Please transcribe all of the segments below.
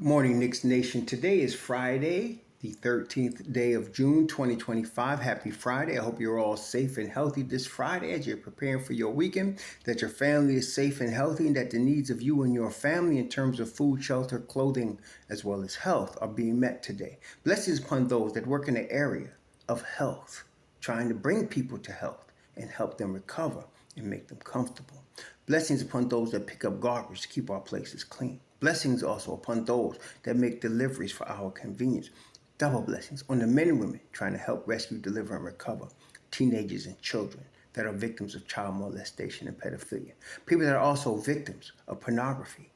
Morning, Knicks Nation. Today is Friday, the 13th day of June, 2025. Happy Friday. I hope you're all safe and healthy this Friday as you're preparing for your weekend, that your family is safe and healthy, and that the needs of you and your family in terms of food, shelter, clothing, as well as health are being met today. Blessings upon those that work in the area of health, trying to bring people to health and help them recover and make them comfortable. Blessings upon those that pick up garbage to keep our places clean. Blessings also upon those that make deliveries for our convenience. Double blessings on the men and women trying to help rescue, deliver, and recover teenagers and children that are victims of child molestation and pedophilia. People that are also victims of pornography,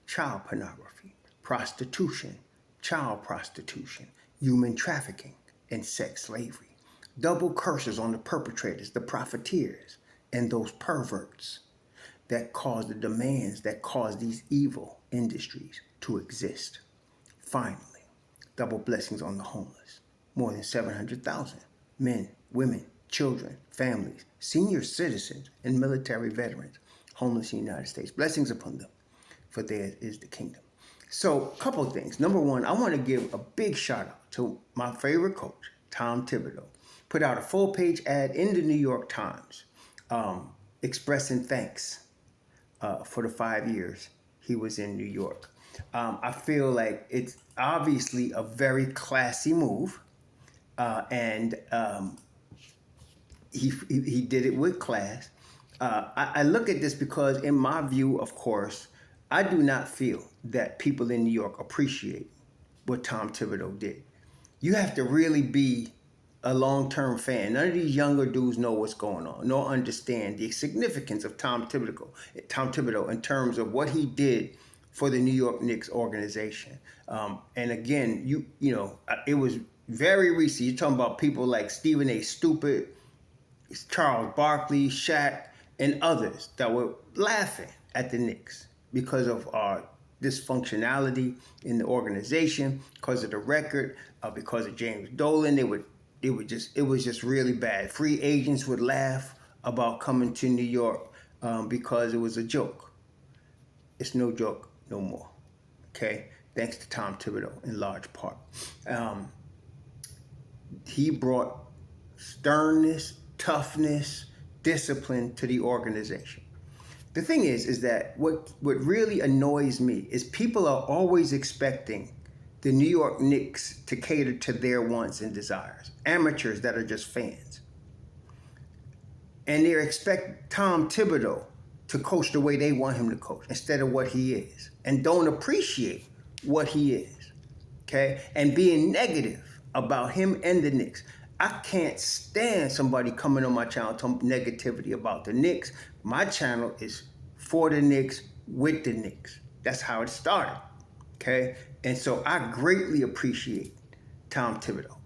child pornography, prostitution, child prostitution, human trafficking, and sex slavery. Double curses on the perpetrators, the profiteers, and those perverts that cause the demands that cause these evil industries to exist. Finally, double blessings on the homeless. More than 700,000 men, women, children, families, senior citizens, and military veterans homeless in the United States. Blessings upon them, for theirs is the kingdom. So, a couple of things. Number one, I want to give a big shout out to my favorite coach, Tom Thibodeau. Put out a full-page ad in the New York Times expressing thanks for the 5 years he was in New York. I feel like it's obviously a very classy move, and he did it with class. I look at this because, in my view, of course, I do not feel that people in New York appreciate what Tom Thibodeau did. You have to really be a long-term fan. None of these younger dudes know what's going on, nor understand the significance of Tom Thibodeau in terms of what he did for the New York Knicks organization. And again, you know, it was very recent. You're talking about people like Stephen A. Stupid, Charles Barkley, Shaq, and others that were laughing at the Knicks because of our dysfunctionality in the organization, because of the record, because of James Dolan. It was just really bad. Free agents would laugh about coming to New York because it was a joke. It's no joke no more. Okay, thanks to Tom Thibodeau in large part. He brought sternness, toughness, discipline to the organization. The thing is that what really annoys me is people are always expecting the New York Knicks to cater to their wants and desires. Amateurs that are just fans. And they expect Tom Thibodeau to coach the way they want him to coach instead of what he is. And don't appreciate what he is. Okay? And being negative about him and the Knicks. I can't stand somebody coming on my channel talking negativity about the Knicks. My channel is for the Knicks, with the Knicks. That's how it started. Okay? And so I greatly appreciate Tom Thibodeau.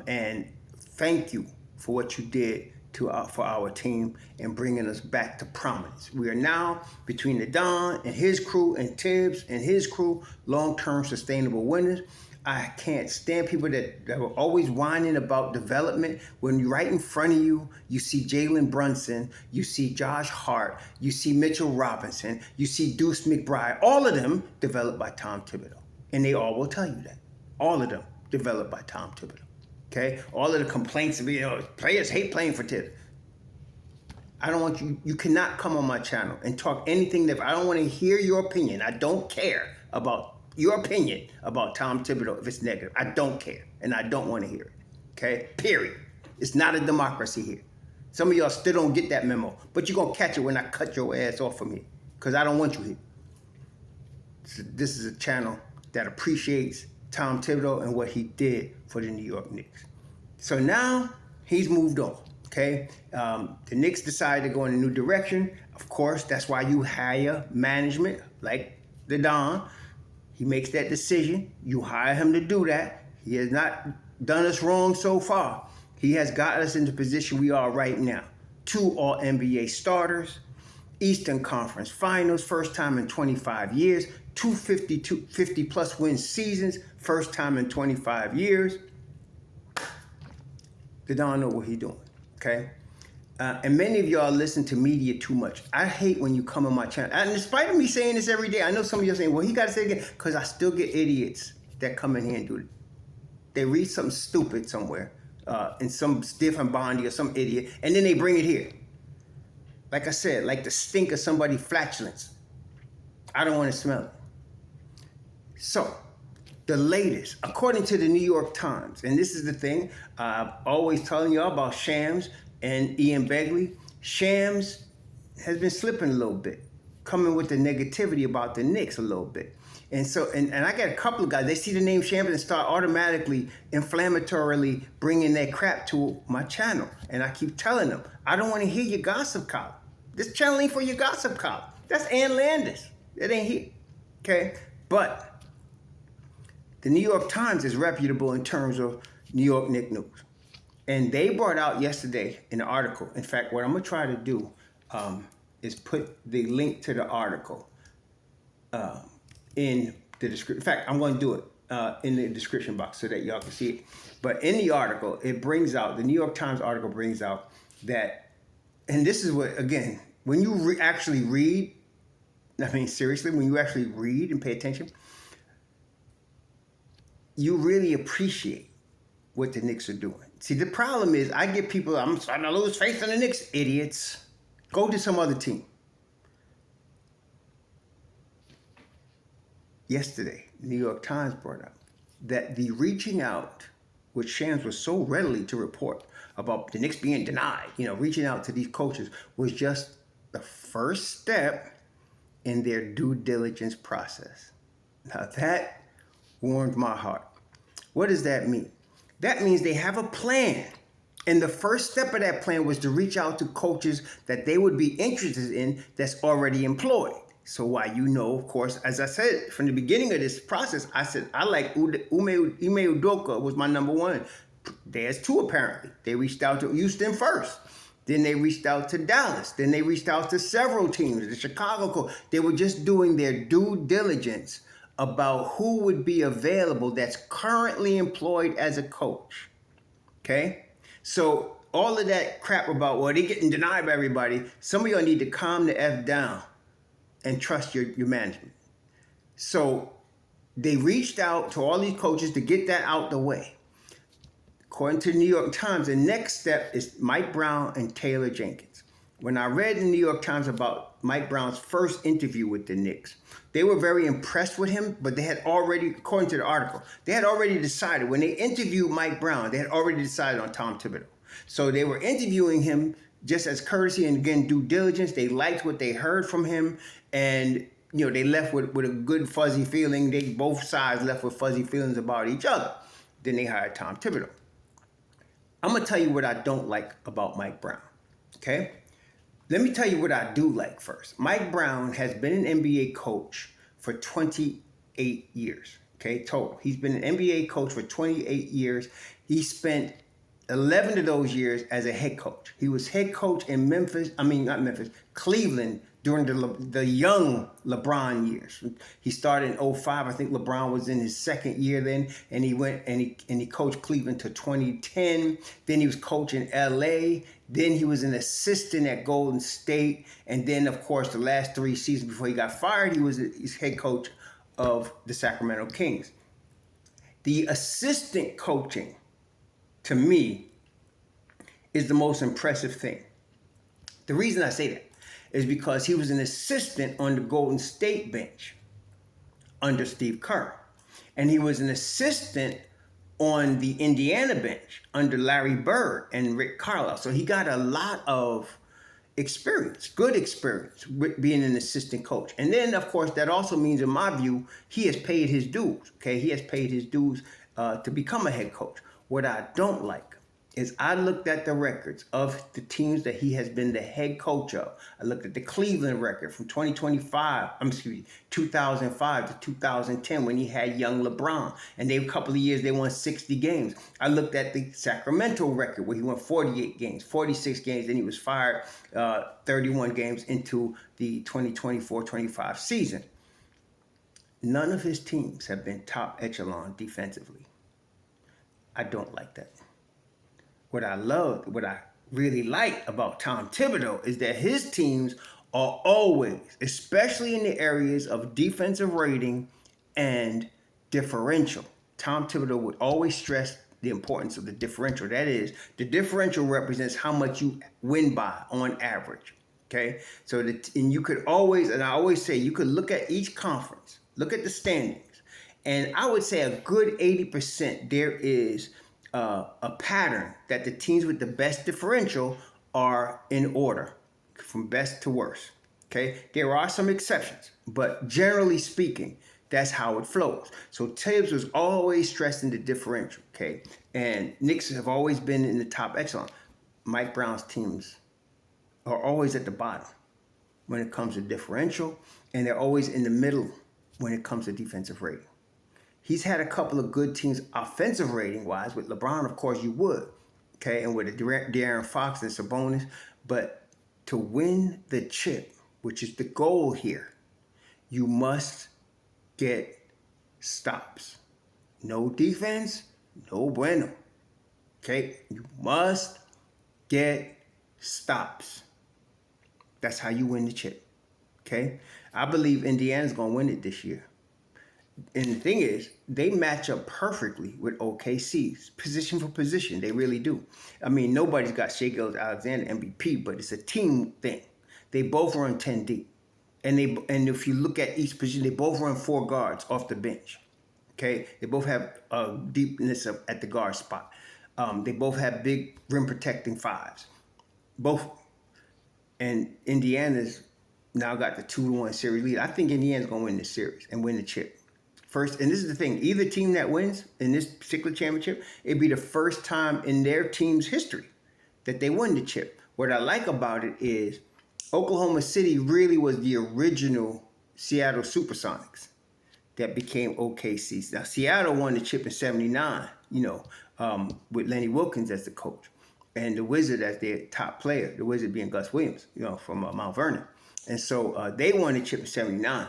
And thank you for what you did for our team and bringing us back to prominence. We are now, between the Don and his crew and Thibs and his crew, long-term sustainable winners. I can't stand people that are always whining about development when right in front of you, you see Jalen Brunson, you see Josh Hart, you see Mitchell Robinson, you see Deuce McBride, all of them developed by Tom Thibodeau. And they all will tell you that. All of them developed by Tom Thibodeau. Okay? All of the complaints of, players hate playing for Thibs. I don't want you cannot come on my channel and talk anything that, I don't want to hear your opinion. I don't care about your opinion about Tom Thibodeau if it's negative. I don't care, and I don't want to hear it. Okay? Period. It's not a democracy here. Some of y'all still don't get that memo, but you're going to catch it when I cut your ass off from here, because I don't want you here. So this is a channel that appreciates Tom Thibodeau and what he did for the New York Knicks. So now he's moved on, okay? The Knicks decided to go in a new direction. Of course, that's why you hire management like the Don. He makes that decision. You hire him to do that. He has not done us wrong so far. He has got us in the position we are right now. 2 All-NBA starters, Eastern Conference Finals, first time in 25 years, 2 50-plus win seasons, first time in 25 years. The Don know what he's doing, okay? and many of y'all listen to media too much. I hate when you come on my channel. And in spite of me saying this every day, I know some of you are saying, well, he got to say it again. Because I still get idiots that come in here and do it. They read something stupid somewhere in some different Bondi or some idiot, and then they bring it here. Like I said, like the stink of somebody's flatulence. I don't want to smell it. So, the latest, according to the New York Times, and this is the thing, I'm always telling y'all about Shams and Ian Begley. Shams has been slipping a little bit, coming with the negativity about the Knicks a little bit. And so, and I got a couple of guys, they see the name Shams and start automatically, inflammatorily bringing that crap to my channel. And I keep telling them, I don't want to hear your gossip column. This channel ain't for your gossip column. That's Ann Landis. It ain't here. Okay? But the New York Times is reputable in terms of New York Knicks news. And they brought out yesterday in the article, in fact, what I'm going to try to do is put the link to the article in the description. In fact, I'm going to do it in the description box so that y'all can see it. But in the article, it brings out, the New York Times article brings out that, and this is what, again, when you actually read, I mean, seriously, when you actually read and pay attention, you really appreciate what the Knicks are doing. See, the problem is I get people, I'm starting to lose faith in the Knicks. Idiots. Go to some other team. Yesterday, the New York Times brought out that the reaching out, which Shams was so readily to report about the Knicks being denied, reaching out to these coaches was just the first step in their due diligence process. Now that warmed my heart. What does that mean? That means they have a plan. And the first step of that plan was to reach out to coaches that they would be interested in that's already employed. So why of course, as I said from the beginning of this process, I said I like Ime Udoka was my number one. There's two apparently. They reached out to Houston first. Then they reached out to Dallas. Then they reached out to several teams, the Chicago coach. They were just doing their due diligence about who would be available that's currently employed as a coach. Okay? So all of that crap about, well, they're getting denied by everybody, some of y'all need to calm the F down and trust your management. So they reached out to all these coaches to get that out the way. According to the New York Times, the next step is Mike Brown and Taylor Jenkins. When I read in the New York Times about Mike Brown's first interview with the Knicks, they were very impressed with him, but they had already, according to the article, they had already decided, when they interviewed Mike Brown, they had already decided on Tom Thibodeau. So they were interviewing him just as courtesy and, again, due diligence. They liked what they heard from him, and they left with a good fuzzy feeling. They both sides left with fuzzy feelings about each other. Then they hired Tom Thibodeau. I'm going to tell you what I don't like about Mike Brown, okay? Let me tell you what I do like first. Mike Brown has been an NBA coach for 28 years, okay, total. He's been an NBA coach for 28 years. He spent 11 of those years as a head coach. He was head coach in Cleveland during the young LeBron years. He started in 2005. I think LeBron was in his second year then, and he went and he coached Cleveland to 2010. Then he was coaching LA. Then he was an assistant at Golden State. And then, of course, the last 3 seasons before he got fired, he was his head coach of the Sacramento Kings. The assistant coaching, to me, is the most impressive thing. The reason I say that is because he was an assistant on the Golden State bench under Steve Kerr. And he was an assistant on the Indiana bench under Larry Bird and Rick Carlisle. So he got a lot of experience, good experience with being an assistant coach. And then, of course, that also means, in my view, he has paid his dues, okay? He has paid his dues to become a head coach. What I don't like is I looked at the records of the teams that he has been the head coach of. I looked at the Cleveland record from 2005 to 2010 when he had young LeBron. And a couple of years, they won 60 games. I looked at the Sacramento record where he won 48 games, 46 games, then he was fired 31 games into the 2024-25 season. None of his teams have been top echelon defensively. I don't like that. What I really like about Tom Thibodeau is that his teams are always, especially in the areas of defensive rating and differential. Tom Thibodeau would always stress the importance of the differential. That is, the differential represents how much you win by on average. Okay, so and you could always, and I always say, you could look at each conference, look at the standings, and I would say a good 80% there is a pattern that the teams with the best differential are in order from best to worst. Okay, there are some exceptions, but generally speaking, that's how it flows. So Thibs was always stressing the differential. Okay, and Knicks have always been in the top echelon. Mike Brown's teams are always at the bottom when it comes to differential, and they're always in the middle when it comes to defensive rating. He's had a couple of good teams offensive rating wise. With LeBron, of course, you would. Okay, and with De'Aaron Fox and Sabonis. But to win the chip, which is the goal here, you must get stops. No defense, no bueno. Okay, you must get stops. That's how you win the chip. Okay, I believe Indiana's going to win it this year. And the thing is, they match up perfectly with OKC's position for position. They really do. I mean, nobody's got Shai Gilgeous-Alexander MVP, but it's a team thing. They both run 10 deep. And if you look at each position, they both run 4 guards off the bench. Okay? They both have deepness at the guard spot. They both have big rim protecting 5s. Both. And Indiana's now got the 2-1 series lead. I think Indiana's going to win this series and win the chip. First, and this is the thing, either team that wins in this particular championship, it'd be the first time in their team's history that they won the chip. What I like about it is Oklahoma City really was the original Seattle Supersonics that became OKC. Now, Seattle won the chip in 79, with Lenny Wilkins as the coach and the Wizard as their top player, the Wizard being Gus Williams, from Mount Vernon. And so they won the chip in 79.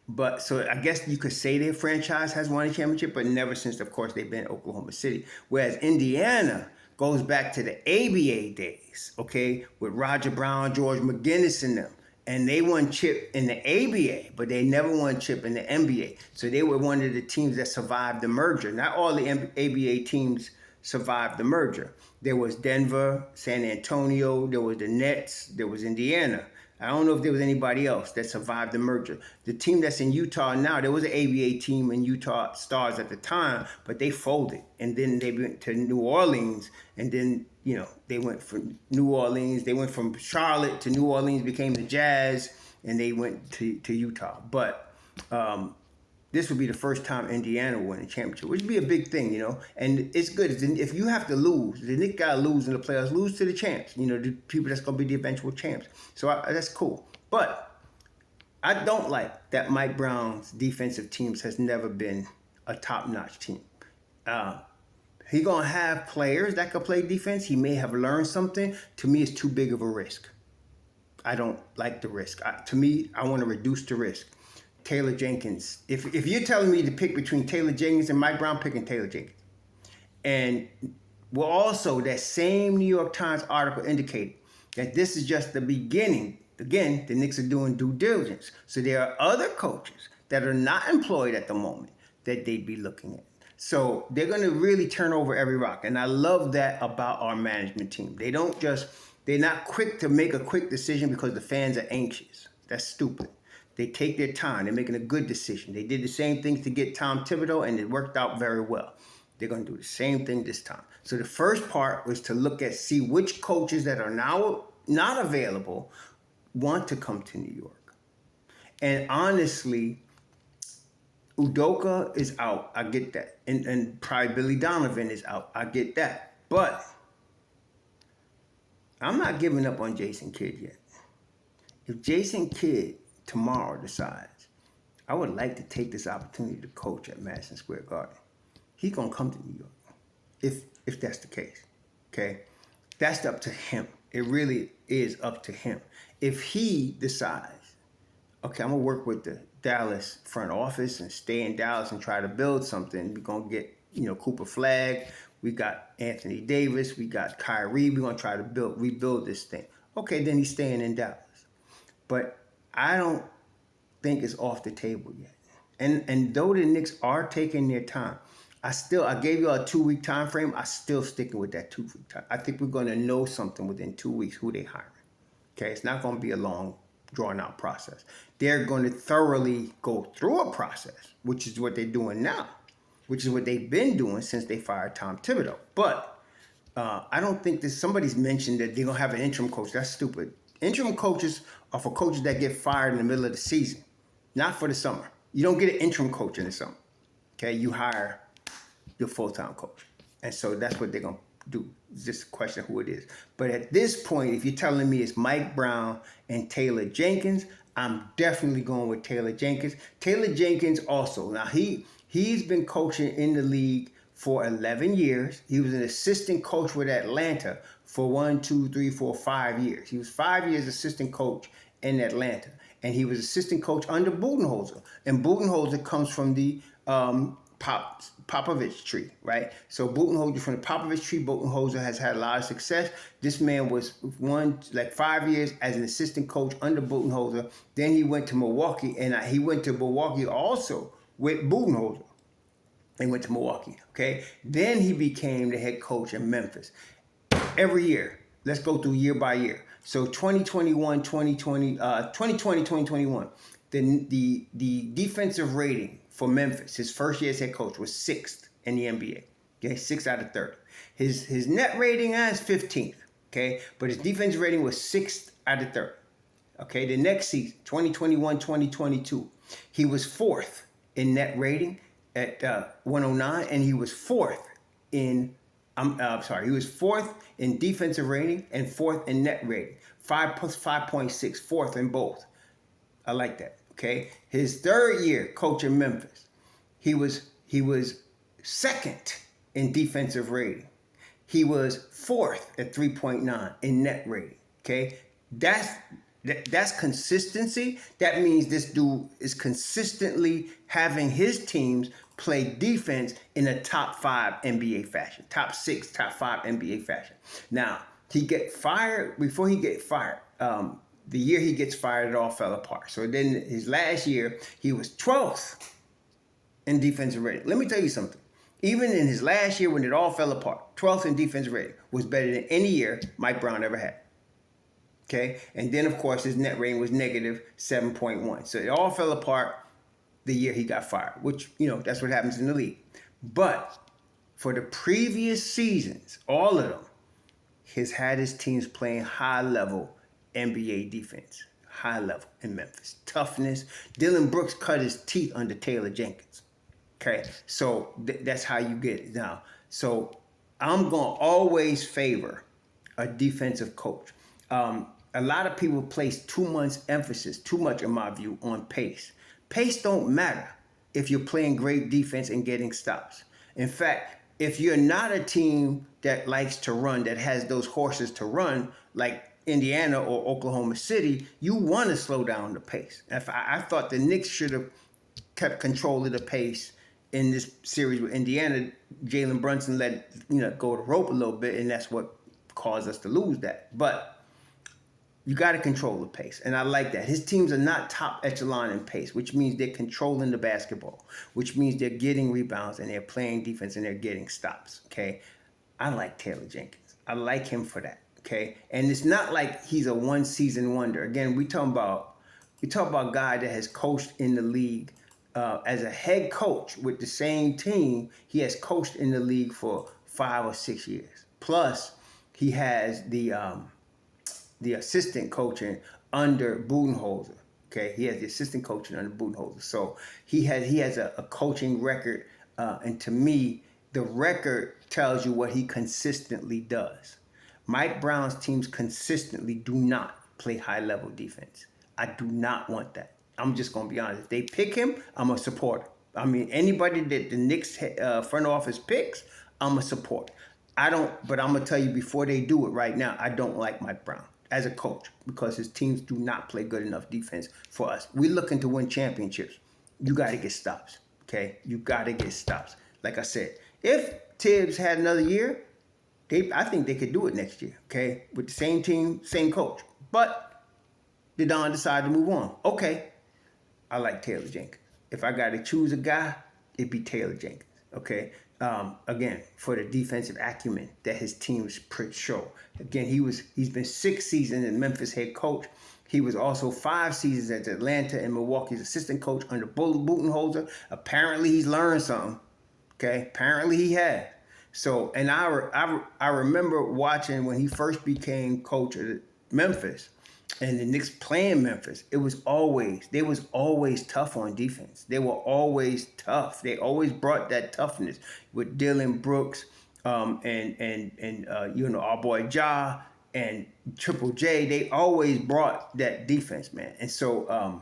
But so I guess you could say their franchise has won a championship, but never since, of course, they've been Oklahoma City. Whereas Indiana goes back to the ABA days, okay, with Roger Brown, George McGinnis and them. And they won chip in the ABA, but they never won chip in the NBA. So they were one of the teams that survived the merger. Not all the ABA teams survived the merger. There was Denver, San Antonio, there was the Nets, there was Indiana. I don't know if there was anybody else that survived the merger. The team that's in Utah now, there was an ABA team in Utah Stars at the time, but they folded. And then they went to New Orleans. And then, they went from New Orleans. They went from Charlotte to New Orleans, became the Jazz, and they went to Utah. But this would be the first time Indiana won a championship, which would be a big thing, And it's good. If you have to lose, the Knicks got to lose in the playoffs, lose to the champs, the people that's going to be the eventual champs. So that's cool. But I don't like that Mike Brown's defensive teams has never been a top-notch team. He going to have players that could play defense. He may have learned something. To me, it's too big of a risk. I don't like the risk. To me, I want to reduce the risk. Taylor Jenkins. If you're telling me to pick between Taylor Jenkins and Mike Brown, picking Taylor Jenkins. And also that same New York Times article indicated that this is just the beginning. Again, the Knicks are doing due diligence. So there are other coaches that are not employed at the moment that they'd be looking at. So they're going to really turn over every rock. And I love that about our management team. They're not quick to make a quick decision because the fans are anxious. That's stupid. They take their time. They're making a good decision. They did the same thing to get Tom Thibodeau, and it worked out very well. They're going to do the same thing this time. So the first part was to see which coaches that are now not available want to come to New York. And honestly, Udoka is out. I get that. And probably Billy Donovan is out. I get that. But I'm not giving up on Jason Kidd yet. If Jason Kidd tomorrow decides, I would like to take this opportunity to coach at Madison Square Garden, he's going to come to New York, if that's the case, okay? That's up to him. It really is up to him. If he decides, okay, I'm going to work with the Dallas front office and stay in Dallas and try to build something, we're going to get, Cooper Flagg, We got Anthony Davis. We got Kyrie. We're going to try to rebuild this thing. Okay, then he's staying in Dallas. But I don't think it's off the table yet. And though the Knicks are taking their time, I gave you a 2-week time frame. I still sticking with that 2-week time. I think we're going to know something within 2 weeks who they hiring. Okay, it's not going to be a long, drawn-out process. They're going to thoroughly go through a process, which is what they're doing now, which is what they've been doing since they fired Tom Thibodeau. But I don't think somebody's mentioned that they're going to have an interim coach. That's stupid. Interim coaches are for coaches that get fired in the middle of the season, not for the summer. You don't get an interim coach in the summer. Okay, you hire your full-time coach. And so that's what they're going to do. It's just a question of who it is. But at this point, if you're telling me it's Mike Brown and Taylor Jenkins, I'm definitely going with Taylor Jenkins. Taylor Jenkins also. Now, he's been coaching in the league for 11 years. He was an assistant coach with Atlanta for 5 years. He was 5 years assistant coach in Atlanta. And he was assistant coach under Budenholzer. And Budenholzer comes from the Popovich tree, right? So Budenholzer from the Popovich tree, Budenholzer has had a lot of success. This man was 5 years as an assistant coach under Budenholzer. Then he went to Milwaukee, and he went to Milwaukee also with Budenholzer. He went to Milwaukee, okay? Then he became the head coach in Memphis. Every year, let's go through year by year. So 2021, the defensive rating for Memphis, his first year as head coach, was 6th in the NBA. Okay, 6 out of 30. His net rating is 15th. Okay, but his defensive rating was 6th out of 30. Okay, the next season, 2021-2022, he was 4th in net rating at 109, and he was 4th in. He was 4th in defensive rating and 4th in net rating. 5 plus 5.6, 4th in both. I like that. Okay. His third year coach in Memphis, he was 2nd in defensive rating. He was 4th at 3.9 in net rating. Okay. That's consistency. That means this dude is consistently having his teams play defense in a top 5 NBA fashion, top 6, top 5 NBA fashion. Now, he get fired. Before he get fired, the year he gets fired, it all fell apart. So then his last year, he was 12th in defensive rating. Let me tell you something. Even in his last year when it all fell apart, 12th in defensive rating was better than any year Mike Brown ever had. Okay? And then, of course, his net rating was negative 7.1. So it all fell apart the year he got fired, which, that's what happens in the league. But for the previous seasons, all of them, he's had his teams playing high-level NBA defense, high level in Memphis. Toughness. Dylan Brooks cut his teeth under Taylor Jenkins. Okay, so that's how you get it now. So I'm going to always favor a defensive coach. A lot of people place too much, in my view, on pace. Pace don't matter if you're playing great defense and getting stops. In fact, if you're not a team that likes to run, that has those horses to run, like Indiana or Oklahoma City, you want to slow down the pace. I thought the Knicks should have kept control of the pace in this series with Indiana. Jalen Brunson let go the rope a little bit, and that's what caused us to lose that. But you got to control the pace, and I like that. His teams are not top echelon in pace, which means they're controlling the basketball, which means they're getting rebounds and they're playing defense and they're getting stops. Okay, I like Taylor Jenkins. I like him for that. Okay, and it's not like he's a one-season wonder. Again, we talk about a guy that has coached in the league as a head coach with the same team. He has coached in the league for 5 or 6 years. Plus, he has the assistant coaching under Budenholzer. Okay, he has the assistant coaching under Budenholzer. So he has a coaching record, and to me, the record tells you what he consistently does. Mike Brown's teams consistently do not play high-level defense. I do not want that. I'm just going to be honest. If they pick him, I'm a supporter. I mean, anybody that the Knicks front office picks, I'm a supporter. But I'm going to tell you before they do it right now, I don't like Mike Brown as a coach because his teams do not play good enough defense for us. We're looking to win championships. You got to get stops, okay? You got to get stops. Like I said, If Thibs had another year, I think they could do it next year, okay? With the same team, same coach. But the Don decided to move on. Okay, I like Taylor Jenkins. If I got to choose a guy, it'd be Taylor Jenkins, okay? Again, for the defensive acumen that his teams show. Again, he's been 6 seasons in Memphis head coach. He was also 5 seasons at Atlanta and Milwaukee's assistant coach under Budenholzer. Apparently, he's learned something, okay? Apparently, he has. So, and I remember watching when he first became coach of Memphis and the Knicks playing Memphis. They was always tough on defense. They were always tough. They always brought that toughness with Dylan Brooks and our boy Ja and Triple J. They always brought that defense, man. And so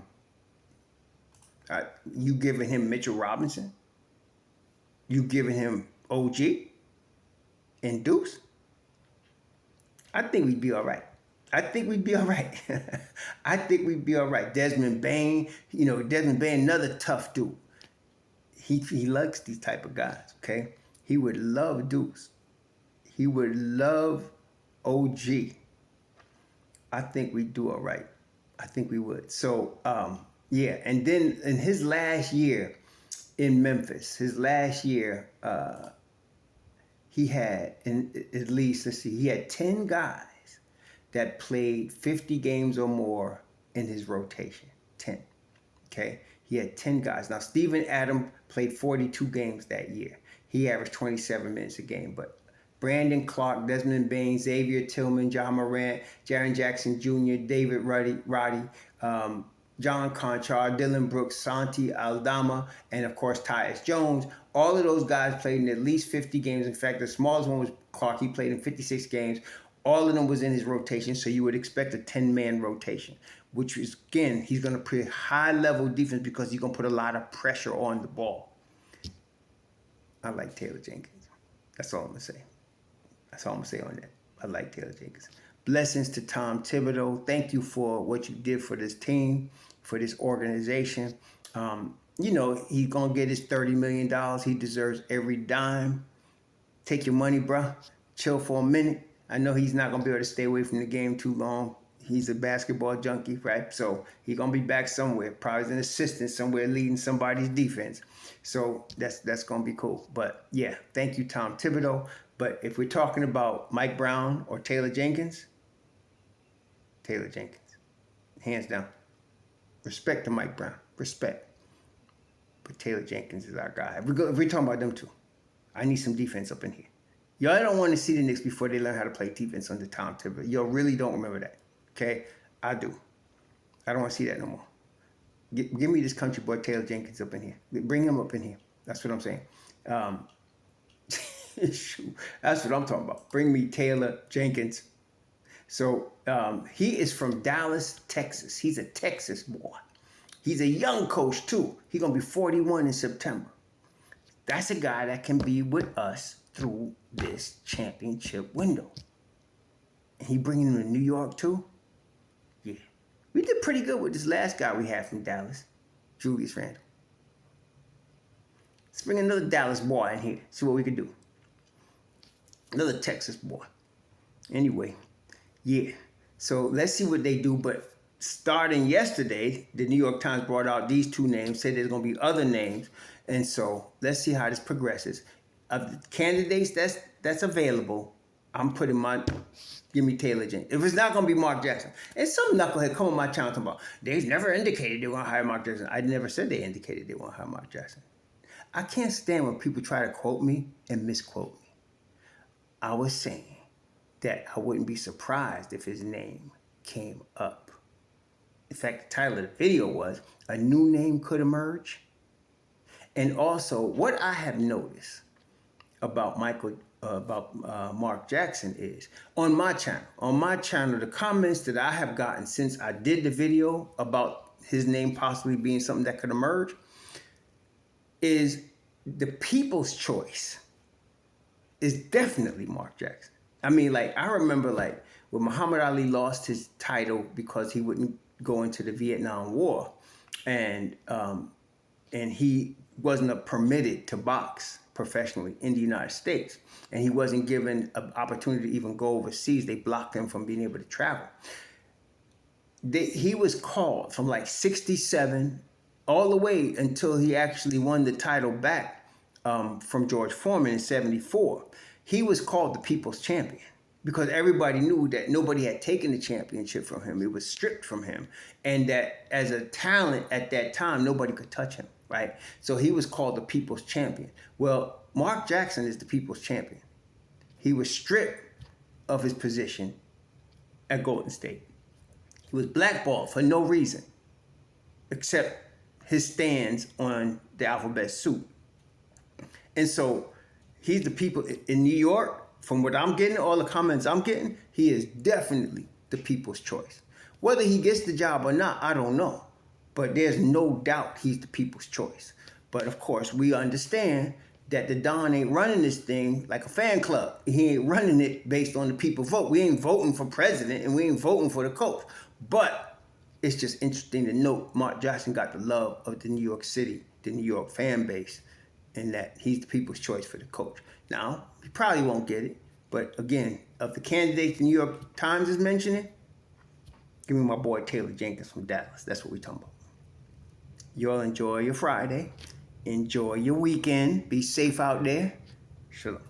you giving him Mitchell Robinson, you giving him OG and Deuce, I think we'd be all right. I think we'd be all right. Desmond Bain, another tough dude. He likes these type of guys, okay? He would love Deuce. He would love OG. I think we'd do all right. I think we would. So, yeah. And then in his last year in Memphis, he had, at least, he had 10 guys that played 50 games or more in his rotation. 10, okay? He had 10 guys. Now, Steven Adams played 42 games that year. He averaged 27 minutes a game. But Brandon Clark, Desmond Bain, Xavier Tillman, John Morant, Jaren Jackson Jr., David Roddy, John Conchar, Dylan Brooks, Santi Aldama, and of course Tyus Jones. All of those guys played in at least 50 games. In fact, the smallest one was Clark. He played in 56 games. All of them was in his rotation, so you would expect a 10-man rotation, which is, again, he's going to play high-level defense because he's going to put a lot of pressure on the ball. I like Taylor Jenkins. That's all I'm going to say. That's all I'm going to say on that. I like Taylor Jenkins. Blessings to Tom Thibodeau. Thank you for what you did for this team, for this organization. He's going to get his $30 million. He deserves every dime. Take your money, bro. Chill for a minute. I know he's not going to be able to stay away from the game too long. He's a basketball junkie, right? So he's going to be back somewhere, probably as an assistant somewhere leading somebody's defense. So that's going to be cool. But, yeah, thank you, Tom Thibodeau. But if we're talking about Mike Brown or Taylor Jenkins, Taylor Jenkins, hands down. Respect to Mike Brown. Respect. But Taylor Jenkins is our guy. If we're talking about them two, I need some defense up in here. Y'all don't want to see the Knicks before they learn how to play defense under Tom Thibodeau. Y'all really don't remember that. Okay? I do. I don't want to see that no more. Give me this country boy Taylor Jenkins up in here. Bring him up in here. That's what I'm saying. That's what I'm talking about. Bring me Taylor Jenkins. So he is from Dallas, Texas. He's a Texas boy. He's a young coach, too. He's going to be 41 in September. That's a guy that can be with us through this championship window. And he bringing him to New York, too? Yeah. We did pretty good with this last guy we had from Dallas, Julius Randle. Let's bring another Dallas boy in here. See what we can do. Another Texas boy. Anyway, yeah. So let's see what they do. But starting yesterday, the New York Times brought out these two names, said there's going to be other names. And so let's see how this progresses. Of the candidates that's available, give me Taylor Jenkins. If it's not going to be Mark Jackson. And some knucklehead come on my channel talking about, they've never indicated they want to hire Mark Jackson. I never said they indicated they want to hire Mark Jackson. I can't stand when people try to quote me and misquote me. I was saying that I wouldn't be surprised if his name came up. In fact, the title of the video was, A New Name Could Emerge. And also, what I have noticed about Mark Jackson is, on my channel, the comments that I have gotten since I did the video about his name possibly being something that could emerge is the people's choice is definitely Mark Jackson. I mean, I remember, when Muhammad Ali lost his title because he wouldn't go into the Vietnam War, and he wasn't permitted to box. professionally in the United States. And he wasn't given an opportunity to even go overseas. They blocked him from being able to travel. He was called from like 67 all the way until he actually won the title back from George Foreman in 74. He was called the People's Champion because everybody knew that nobody had taken the championship from him. It was stripped from him. And that as a talent at that time, nobody could touch him, right? So he was called the People's Champion. Well, Mark Jackson is the People's Champion. He was stripped of his position at Golden State. He was blackballed for no reason except his stance on the alphabet soup. And so he's the people in New York, from what I'm getting, all the comments I'm getting, he is definitely the people's choice. Whether he gets the job or not, I don't know. But there's no doubt he's the people's choice. But of course, we understand that the Don ain't running this thing like a fan club. He ain't running it based on the people vote. We ain't voting for president and we ain't voting for the coach. But it's just interesting to note Mark Jackson got the love of the New York City, the New York fan base, and that he's the people's choice for the coach. Now, he probably won't get it. But again, of the candidates the New York Times is mentioning, give me my boy Taylor Jenkins from Dallas. That's what we're talking about. Y'all enjoy your Friday. Enjoy your weekend. Be safe out there. Shalom.